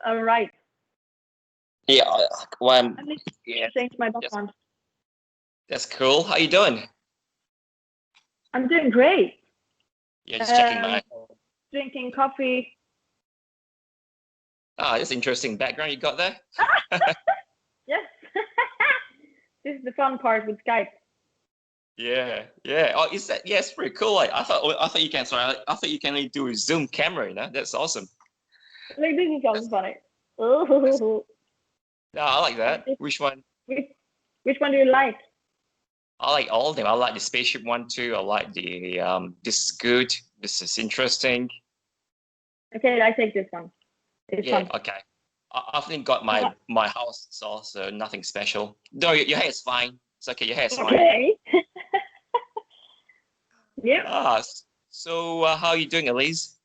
All right. Yeah, well, Let me yeah, change my that's, background. that's cool. How you doing? I'm doing great. Yeah, just checking Um, my. Drinking coffee. That's interesting background you got there. Yes. This is the fun part with Skype. Yeah, yeah. Oh, is that? Yeah, it's pretty cool. I thought you can. Sorry, I thought you can only do a Zoom camera. That's awesome. Like this is also That's, funny. that's Oh, Yeah, I like and that. Which one? which, which one do you like? I like all of them. I like the spaceship one too. I like the This is good. This is interesting. Okay, I take this one. It's Yeah. fun. Okay. I've only got my house, so nothing special. No, your hair is fine. It's okay. Your hair is fine. Okay. Yeah. So how are you doing, Elize?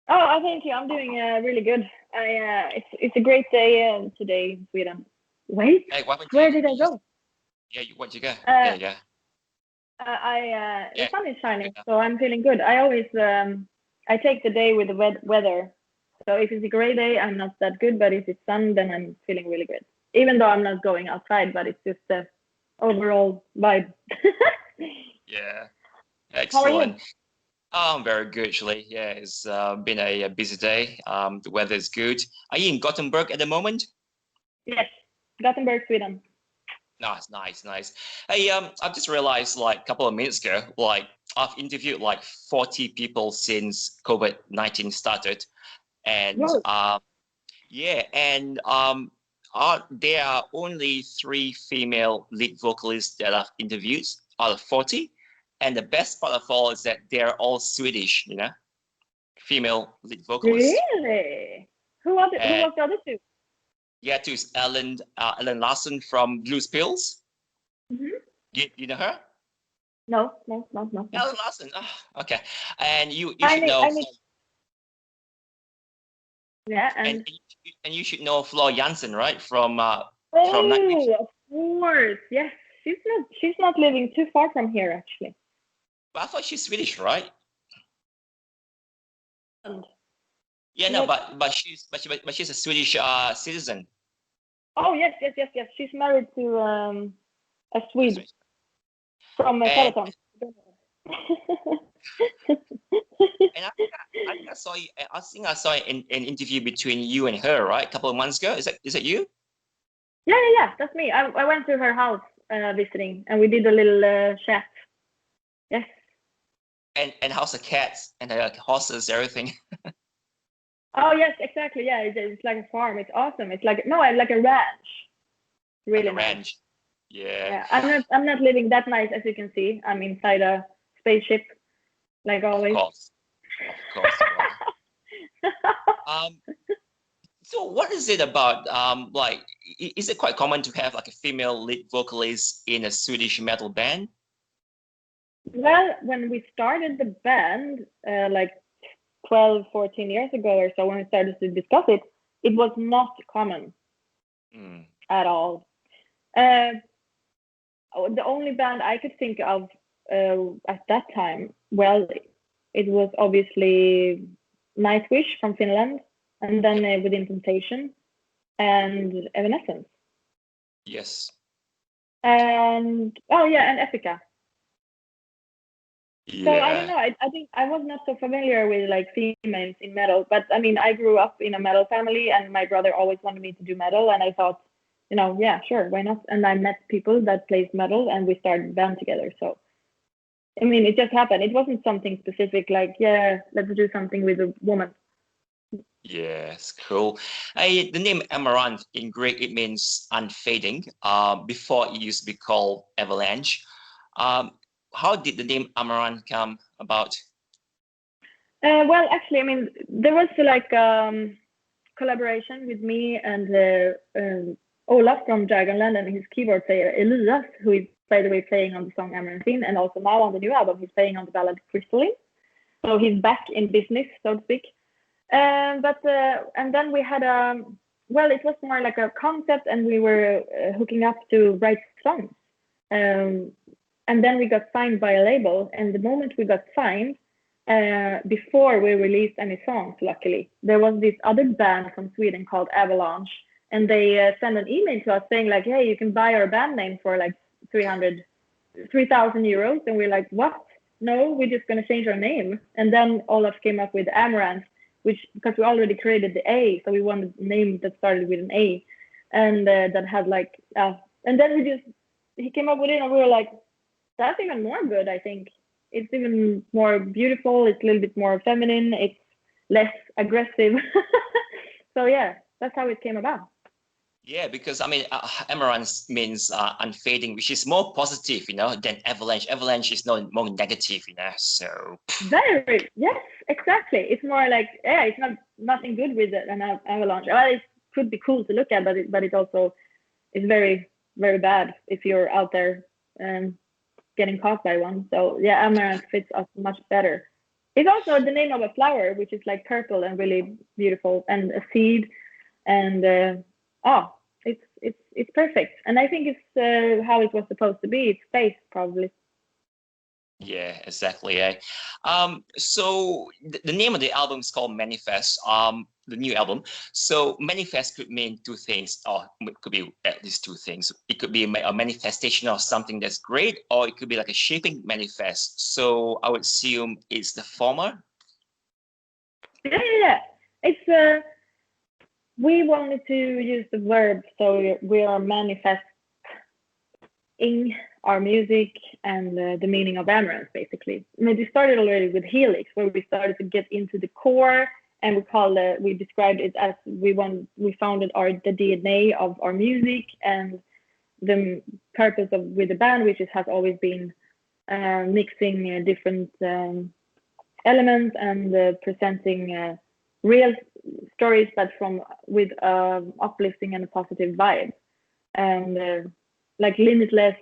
Oh, I think I'm doing really good. It's a great day today in Sweden. Wait, Hey, what happened to you? where did I You just go? Yeah. Where'd you go? There Uh, you go. the Yeah. sun is Good shining, now. so I'm feeling good. I always I take the day with the weather. So if it's a gray day, I'm not that good, but if it's sun, then I'm feeling really good. Even though I'm not going outside, but it's just the overall vibe. Yeah. How are you? Excellent. I'm very good, actually. Yeah, it's been a busy day. The weather is good. Are you in Gothenburg at the moment? Yes, Gothenburg, Sweden. Nice, nice, nice. Hey, I've just realized like a couple of minutes ago, like I've interviewed like 40 people since COVID-19 started, and Whoa, yeah, and there are only three female lead vocalists that I've interviewed out of 40, and the best part of all is that they're all Swedish, female lead vocalists. really? Who And was the other two? yeah, to Ellen Larson from Blues Pills. Hmm. You know her? No, no, no, no, no. Ellen Larson. Okay. And you I should mean, know I mean, yeah, and and and you should know Flo Jansen, right? From Nightwish. oh, of course, yes. She's not living too far from here, actually. But I thought she's Swedish, right? And Yeah, no, not. but she's a Swedish citizen. Oh, yes, yes, yes, yes. She's married to a Swede from And Peloton. and I think I saw an interview between you and her, right? A couple of months ago. Is that you? Yeah, yeah, yeah. That's me. I went to her house visiting, and we did a little chat. Yes. And how's the cats and the horses, everything? Oh, yes, exactly. Yeah, it's like a farm. It's awesome. It's like no, like a ranch. Like Really a nice. ranch. Yeah. Yeah, I'm not living that nice as you can see. I'm inside a spaceship, like Of always. course. Of course you are. Um, so what is it about? Like, is it quite common to have like a female lead vocalist in a Swedish metal band? Well, when we started the band, like 12, 14 years ago or so, when we started to discuss it, it was not common Mm, at all. Uh, the only band I could think of at that time, well, it was obviously Nightwish from Finland, and then yep. Within Temptation and Evanescence. Yes. And oh yeah, and Epica. So I don't Yeah. know. I think I was not so familiar with like females in metal, but I mean I grew up in a metal family, and my brother always wanted me to do metal, and I thought, yeah, sure, why not? And I met people that plays metal, and we started a band together. So I mean, it just happened. It wasn't something specific like, yeah, let's do something with a woman. Yes, cool. The name Amaranthe in Greek, it means unfading. Before it used to be called Avalanche. Um, how did the name Amaranthe come about? Well, actually, I mean, there was like collaboration with me and Olaf from Dragonland and his keyboard player Elize, who is by the way playing on the song Amaranthe, and also now on the new album he's playing on the ballad Crystalline. So he's back in business, so to speak. But and then we had well, it was more like a concept, and we were hooking up to write songs. Um, and then we got signed by a label, and the moment we got signed, before we released any songs, luckily. There was this other band from Sweden called Avalanche, and they sent an email to us saying like, hey, you can buy our band name for like 3,000 euros. And we're like, what? No, we're just going to change our name. And then Olaf came up with Amaranthe, which, because we already created the A, so we wanted a name that started with an A, and that had like, and then he came up with it, and we were like, that's even more good, I think. It's even more beautiful. It's a little bit more feminine. It's less aggressive. So yeah, that's how it came about. Yeah, because I mean, Amaranthe means unfading, which is more positive, than avalanche. Avalanche is more negative, So very, yes, exactly. It's more like, yeah, it's nothing good with an avalanche. Well, it could be cool to look at, but it also is very, very bad if you're out there getting caught by one. So yeah, Amaranth fits us much better. It's also the name of a flower, which is like purple and really beautiful, and a seed, and it's perfect. And I think it's how it was supposed to be. It's space, probably. Yeah, exactly. So the name of the album is called Manifest. The new album. So manifest could mean two things, or it could be at least two things. It could be a manifestation of something that's great, or it could be like a shaping manifest. So I would assume it's the former. Yeah. It's we wanted to use the verb, so we are manifesting our music and the meaning of Amaranth, basically. I mean, we started already with Helix, where we started to get into the core, and we described it as we founded the DNA of our music, and the purpose with the band, which has always been mixing different elements and presenting real stories, but with uplifting and a positive vibe, and like limitless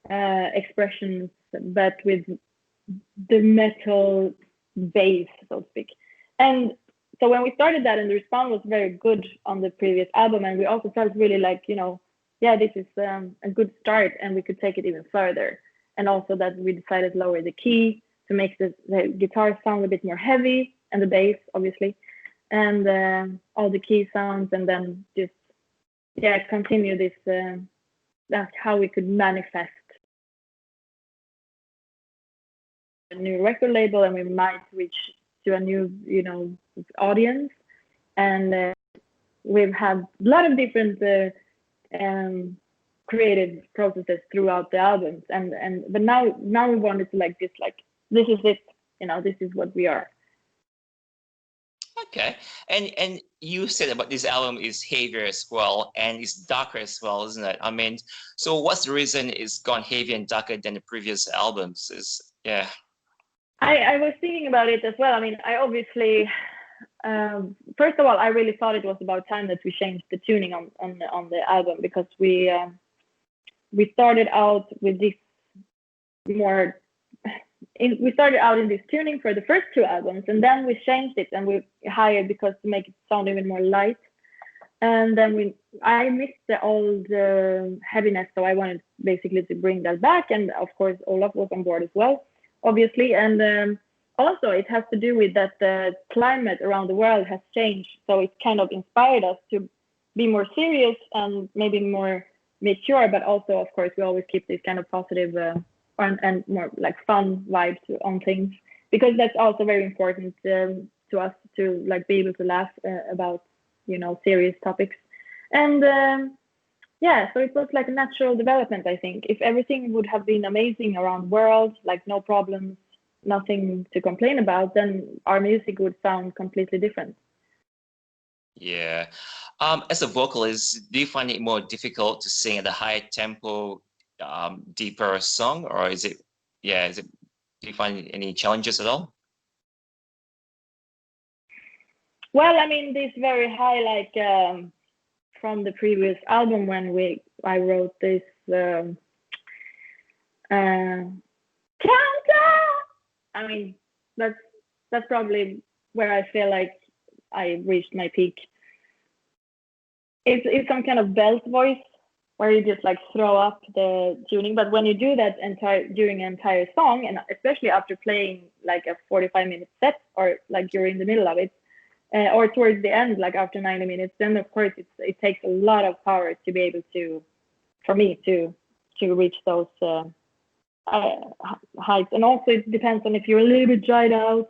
expressions, but with the metal base, so to speak. And so when we started that, and the response was very good on the previous album, and we also felt really like, this is a good start, and we could take it even further. And also that we decided to lower the key to make the guitar sound a bit more heavy, and the bass, obviously, and all the key sounds, and then just continue this. That's how we could manifest a new record label, and we might reach to a new, audience. And we've had a lot of different creative processes throughout the albums, but now we wanted to this is it, this is what we are. Okay, and you said about this album is heavier as well, and it's darker as well, isn't it? I mean, so what's the reason it's gone heavier and darker than the previous albums? I was thinking about it as well. I mean, I obviously, first of all, I really thought it was about time that we changed the tuning on the album, because we started out with this more. We started out in this tuning for the first two albums, and then we changed it and we hired because to make it sound even more light. And then I missed the old heaviness, so I wanted basically to bring that back. And of course, Olaf was on board as well, obviously. And also, it has to do with that the climate around the world has changed, so it kind of inspired us to be more serious and maybe more mature. But also, of course, we always keep this kind of positive and more like fun vibes on things, because that's also very important to us to be able to laugh about serious topics. And so it was like a natural development. I think if everything would have been amazing around the world, like no problems, nothing to complain about, then our music would sound completely different. Yeah. As a vocalist, do you find it more difficult to sing at a high tempo, deeper song, or do you find any challenges at all? Well, I mean, this very high, from the previous album when I wrote this countdown. I mean, that's probably where I feel like I reached my peak. It's some kind of belt voice, where you just like throw up the tuning. But when you do that during an entire song, and especially after playing like a 45-minute set, or like you're in the middle of it, or towards the end, like after 90 minutes, then of course it takes a lot of power to be able to, for me to reach those heights. And also it depends on if you're a little bit dried out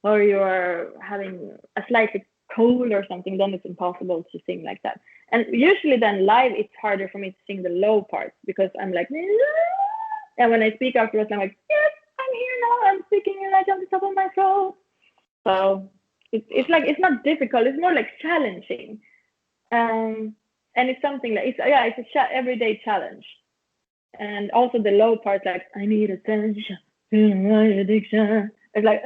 or you're having a slightly cold or something, then it's impossible to sing like that. And usually then live, it's harder for me to sing the low parts because I'm like, and when I speak afterwards, I'm like, yes, I'm here now, I'm speaking like on the top of my throat. So it's like, it's not difficult, it's more like challenging. And it's something like, it's a everyday challenge. And also the low part, like, I need attention, my addiction. It's like,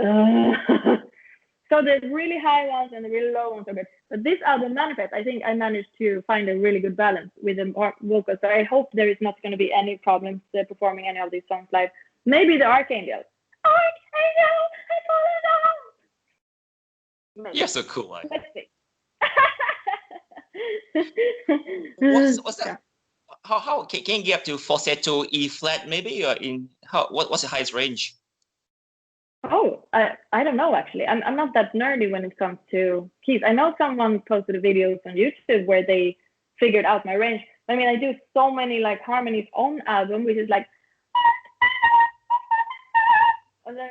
So the really high ones and the really low ones are good. But this album, Manifest, I think I managed to find a really good balance with the vocals. So I hope there is not going to be any problems performing any of these songs live. Maybe the Archangel. Archangel, I fall down. You're so cool. Like. Let's see. What's that? How can you get up to falsetto E flat maybe, or in what's the highest range? Oh, I don't know actually. I'm not that nerdy when it comes to keys. I know someone posted videos on YouTube where they figured out my range. I mean, I do so many like harmonies on album, which is like, and then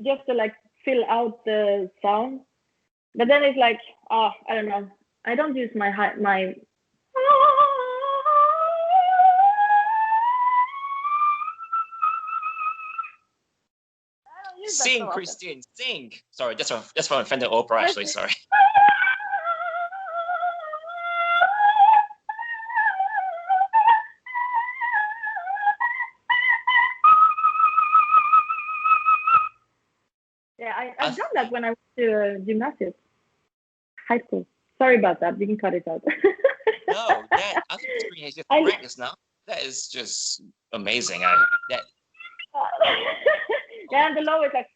just to like fill out the sound. But then it's like, I don't know. I don't use my Sing, Christine, sing. Sorry, that's from Fender Opera, actually. Sorry. Yeah, I've done that when I went to gymnasium, high school. Sorry about that. You can cut it out. No, that I think it's just practice now. That is just amazing. Yeah, and the low is like.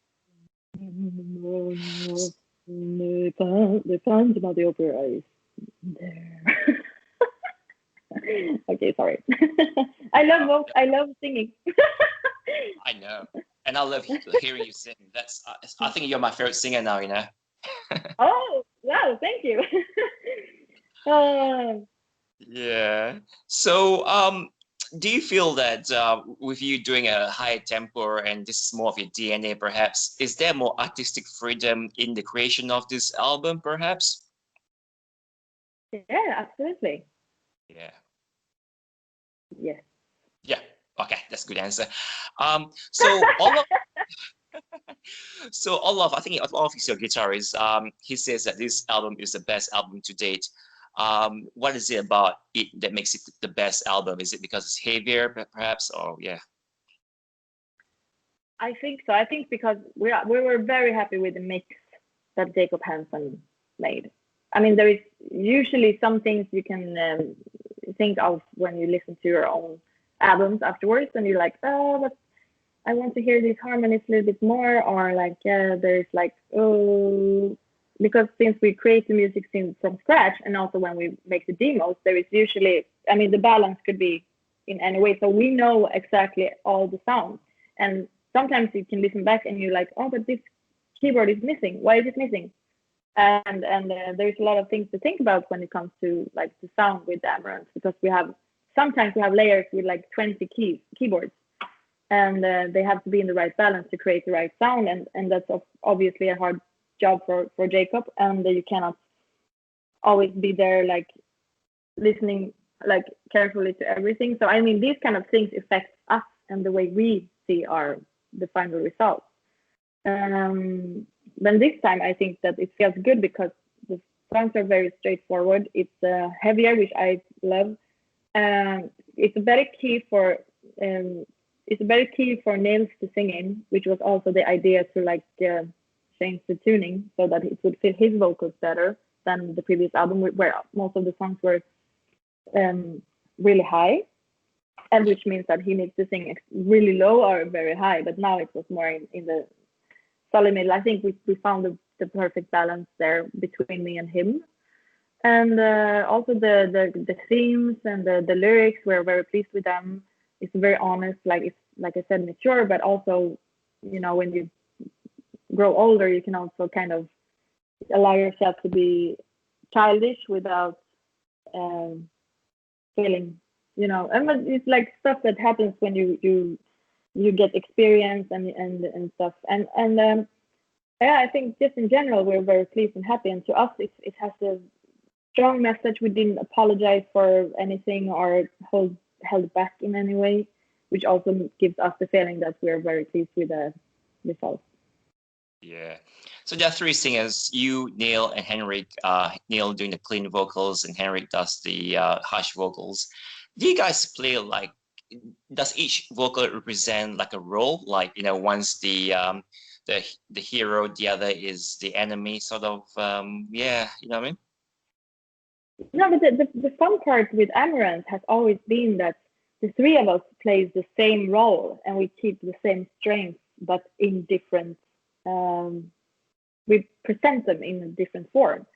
The Phantom of the Opera is there. Okay, sorry. I love singing. I know, and I love hearing you sing. I think you're my favorite singer now. You know. Oh wow! Thank you. Yeah. So, do you feel that with you doing a high tempo and this is more of your DNA, perhaps, is there more artistic freedom in the creation of this album, perhaps? Yeah, absolutely. Yeah. Yes. Yeah. Okay, that's a good answer. So Olaf, I think Olaf is your guitarist. He says that this album is the best album to date. What is it about it that makes it the best album? Is it because it's heavier, perhaps, or yeah? I think so. I think because we were very happy with the mix that Jacob Hansen made. I mean, there is usually some things you can think of when you listen to your own albums afterwards, and you're like, oh, but I want to hear these harmonies a little bit more, or like, yeah, there's like, oh. Because since we create the music from scratch, and also when we make the demos, there is usually, I mean, the balance could be in any way. So we know exactly all the sounds. And sometimes you can listen back and you're like, oh, but this keyboard is missing. Why is it missing? And there's a lot of things to think about when it comes to like the sound with the Amaranthe, because sometimes we have layers with like 20 keyboards. And they have to be in the right balance to create the right sound. And that's obviously a hard job for Jacob, and you cannot always be there like listening like carefully to everything. So I mean, these kind of things affect us and the way we see the final result. But this time I think that it feels good because the songs are very straightforward. It's heavier, which I love. It's a better key for Nils to sing in, which was also the idea to like change the tuning so that it would fit his vocals better than the previous album, where most of the songs were really high, and which means that he needs to sing really low or very high. But now it was more in the solid middle. I think we found the perfect balance there between me and him. And also the themes and the lyrics, we're very pleased with them. It's very honest, like it's like I said, mature, but also, when you grow older, you can also kind of allow yourself to be childish without feeling, and it's like stuff that happens when you get experience and stuff. And yeah, I think just in general, we're very pleased and happy. And to us, it has a strong message. We didn't apologize for anything or held back in any way, which also gives us the feeling that we're very pleased with the results. Yeah. So there are three singers, you, Neil, and Henrik. Neil doing the clean vocals and Henrik does the harsh vocals. Do you guys play like, does each vocal represent like a role? Like, one's the hero, the other is the enemy, sort of. Yeah, you know what I mean? No, but the fun part with Amaranthe has always been that the three of us plays the same role and we keep the same strengths, but in different. We present them in a different form,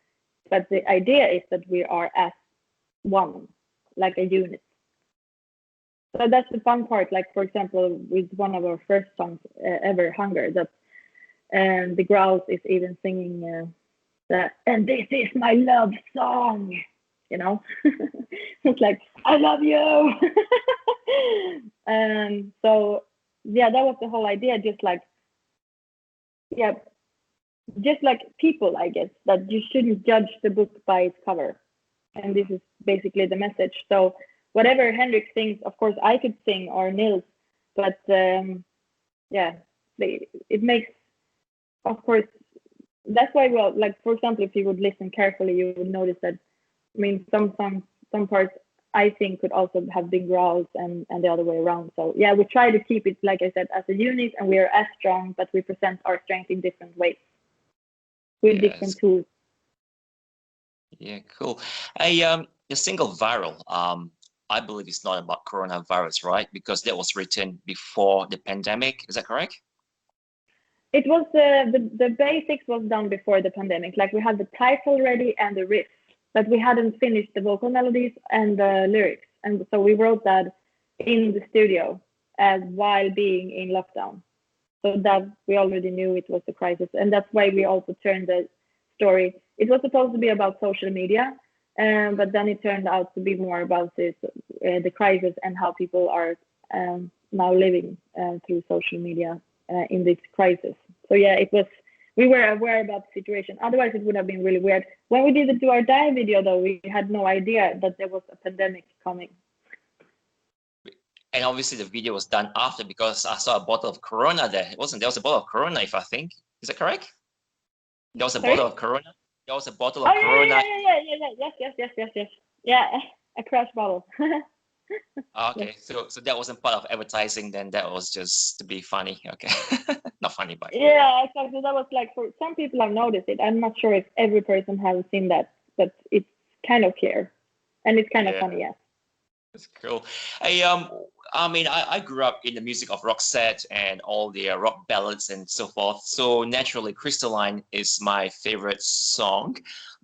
but the idea is that we are as one, like a unit. So that's the fun part. Like, for example, with one of our first songs ever, Hunger, that the Grouse is even singing that, and this is my love song, It's like, I love you. So yeah, that was the whole idea. Just like people, I guess, that you shouldn't judge the book by its cover. And this is basically the message. So whatever Henrik sings, of course, I could sing, or Nils, but yeah, it makes, of course, that's why, well, like, for example, if you would listen carefully, you would notice that, I mean, some parts I think could also have been growls and the other way around. So yeah, we try to keep it, like I said, as a unit, and we are as strong, but we present our strength in different ways with different tools. Yeah, cool. The single Viral, I believe it's not about coronavirus, right? Because that was written before the pandemic. Is that correct? It was the basics was done before the pandemic. Like, we had the title ready and the riff, but we hadn't finished the vocal melodies and the lyrics. And so we wrote that in the studio while being in lockdown. So that we already knew it was a crisis. And that's why we also turned the story. It was supposed to be about social media, but then it turned out to be more about the crisis and how people are now living through social media in this crisis. So yeah, we were aware about the situation. Otherwise, it would have been really weird. When we did the Do or Die video, though, we had no idea that there was a pandemic coming. And obviously the video was done after, because I saw a bottle of Corona there. There was a bottle of Corona, if I think. Is that correct? There was a bottle of Corona. There was a bottle of Corona. Yes. Yeah, a crash bottle. Okay, so that wasn't part of advertising then. That was just to be funny. Okay, not funny, but yeah, exactly. That was like, for some people have noticed it. I'm not sure if every person has seen that, but it's kind of clear, and it's kind of funny. Yeah, that's cool. I mean, I grew up in the music of Roxette and all the rock ballads and so forth. So naturally, Crystalline is my favorite song.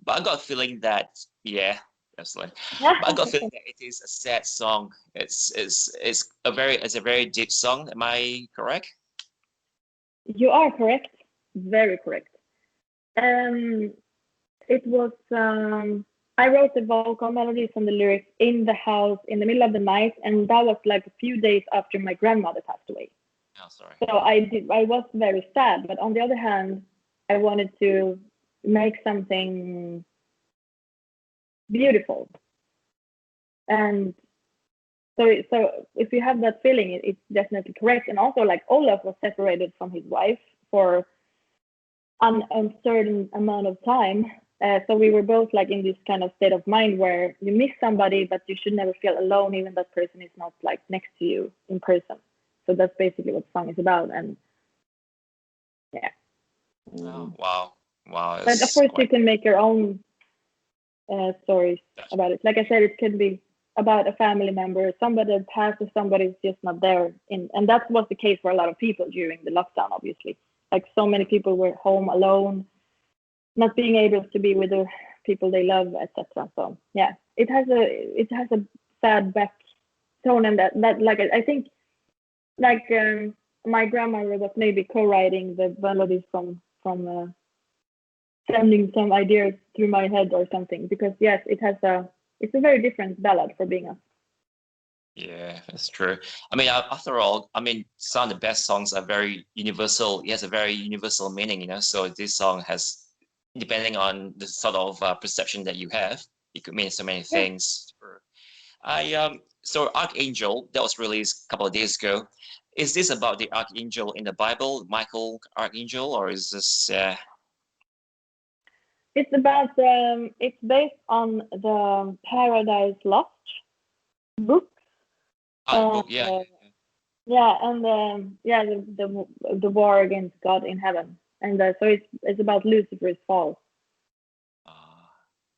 But I got a feeling that, yeah, absolutely. But I got a feeling that it is a sad song. It's a very deep song. Am I correct? You are correct. Very correct. It was. I wrote the vocal melodies and the lyrics in the house in the middle of the night, and that was like a few days after my grandmother passed away. Oh, sorry. So I was very sad, but on the other hand, I wanted to make something beautiful. And so if you have that feeling, it's definitely correct. And also, like, Olaf was separated from his wife for an uncertain amount of time. So we were both like in this kind of state of mind where you miss somebody, but you should never feel alone, even that person is not like next to you in person. So that's basically what the song is about. And yeah. Oh, wow. But of course, you can make your own stories about it. Like I said, it could be about a family member, somebody passed, or somebody's just not there. And that was the case for a lot of people during the lockdown, obviously. Like, so many people were home alone, not being able to be with their people they love, etc. So yeah, it has a sad back tone, and that like I think like my grandmother was maybe co-writing the melodies from sending some ideas through my head or something, because yes, it's a very different ballad for being us. Yeah, that's true. I mean, after all, I mean, some of the best songs are very universal. It has a very universal meaning, you know. So this song has, depending on the sort of perception that you have, it could mean so many things. So Archangel, that was released a couple of days ago. Is this about the Archangel in the Bible, Michael Archangel, or is this? It's about it's based on the Paradise Lost book. Book, yeah. Yeah, and the war against God in heaven, and so it's about Lucifer's fall,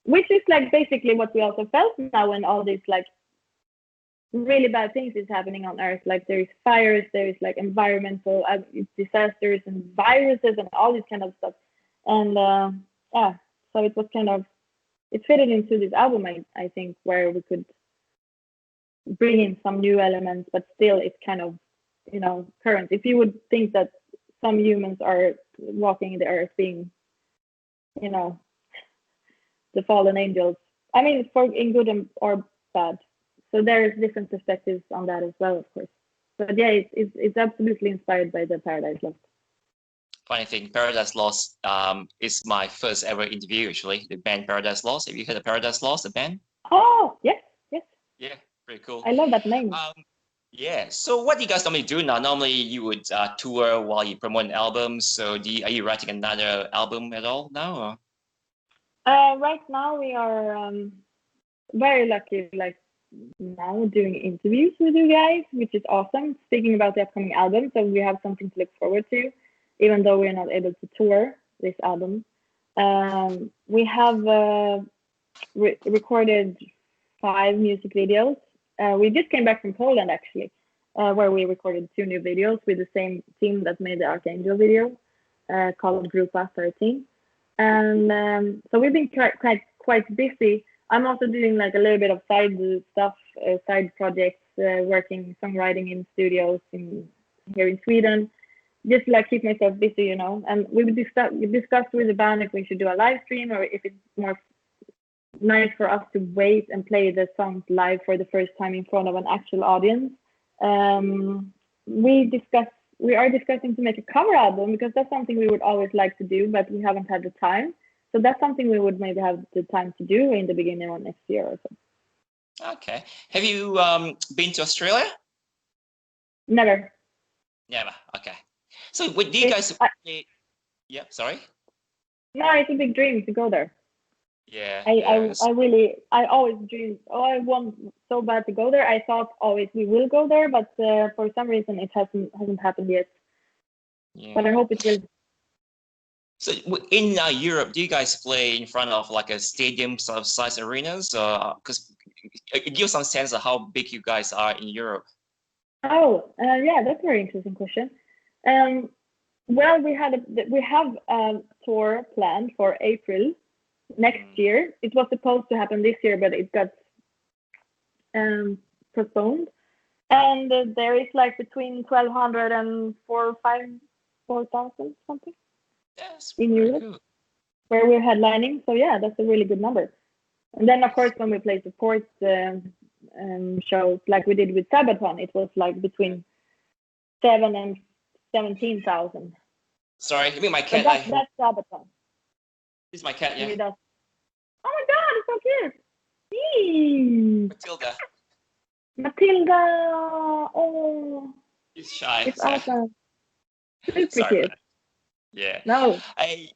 which is like basically what we also felt now when all these like really bad things is happening on Earth. Like there's fires, there's like environmental disasters and viruses and all this kind of stuff, and yeah, so it was kind of it fitted into this album, I think, where we could bring in some new elements, but still it's kind of, you know, current. If you would think that some humans are walking the earth being, you know, the fallen angels, I mean, for in good or bad. So there's different perspectives on that as well, of course. But yeah, it's absolutely inspired by the Paradise Lost. Funny thing, Paradise Lost is my first ever interview, actually, the band Paradise Lost. Have you heard of Paradise Lost, the band? Oh, yes. Yeah, pretty cool. I love that name. Yeah, so what do you guys normally do now? Normally you would tour while you promote an album. So are you writing another album at all now? Or? Right now we are very lucky, like now doing interviews with you guys, which is awesome. Speaking about the upcoming album, so we have something to look forward to, even though we're not able to tour this album. We have recorded 5 music videos. We just came back from Poland, actually, where we recorded 2 new videos with the same team that made the Archangel video, called Grupa 13. And so we've been quite busy. I'm also doing like a little bit of side stuff, side projects, working songwriting in studios here in Sweden, just to like keep myself busy, you know. And we discussed with the band if we should do a live stream or if it's more nice for us to wait and play the songs live for the first time in front of an actual audience. We are discussing to make a cover album, because that's something we would always like to do, but we haven't had the time. So that's something we would maybe have the time to do in the beginning of next year or so. Okay. Have you been to Australia? Never. Never. Okay. So do you guys? Yeah. Sorry. No, it's a big dream to go there. Yeah. I always dreamed. Oh, I want so bad to go there. I thought always we will go there, but for some reason it hasn't happened yet. Yeah. But I hope it will. So in Europe, do you guys play in front of like a stadium sort of size arenas? Because it gives some sense of how big you guys are in Europe. Oh, yeah, that's a very interesting question. Well, we have a tour planned for April next year. It was supposed to happen this year, but it got postponed. And there is like between 1,200 and 4,000 something. Yes, in Europe, cool. Where we're headlining. So yeah, that's a really good number. And then of course when we play support shows like we did with Sabaton, it was like between 7,000 and 17,000. Sorry, you mean my cat? That's Sabaton. This is my cat, yeah. Oh my god, it's so cute. Eee. Matilda. Oh. She's shy. It's awesome. Super Sorry, cute. Yeah. No. I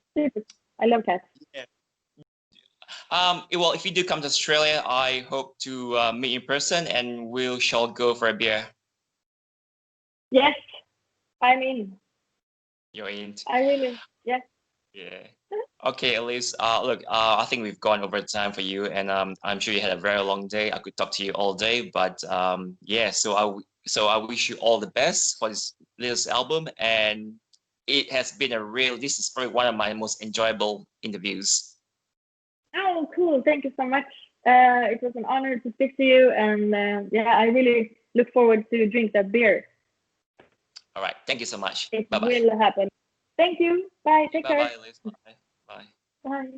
love cats. Yeah. Well, if you do come to Australia, I hope to meet in person, and we shall go for a beer. Yes, I'm in. You're in. I really, yes. Yeah. Okay, Elize. Look, I think we've gone over time for you, and I'm sure you had a very long day. I could talk to you all day, but yeah. So I wish you all the best for this latest album, and it has been this is probably one of my most enjoyable interviews. Oh, cool. Thank you so much. It was an honor to speak to you, and yeah, I really look forward to drink that beer. All right. Thank you so much. It Bye-bye. will happen. Thank you. Bye. Take care. Bye-bye, Elize. Bye. Bye. Bye.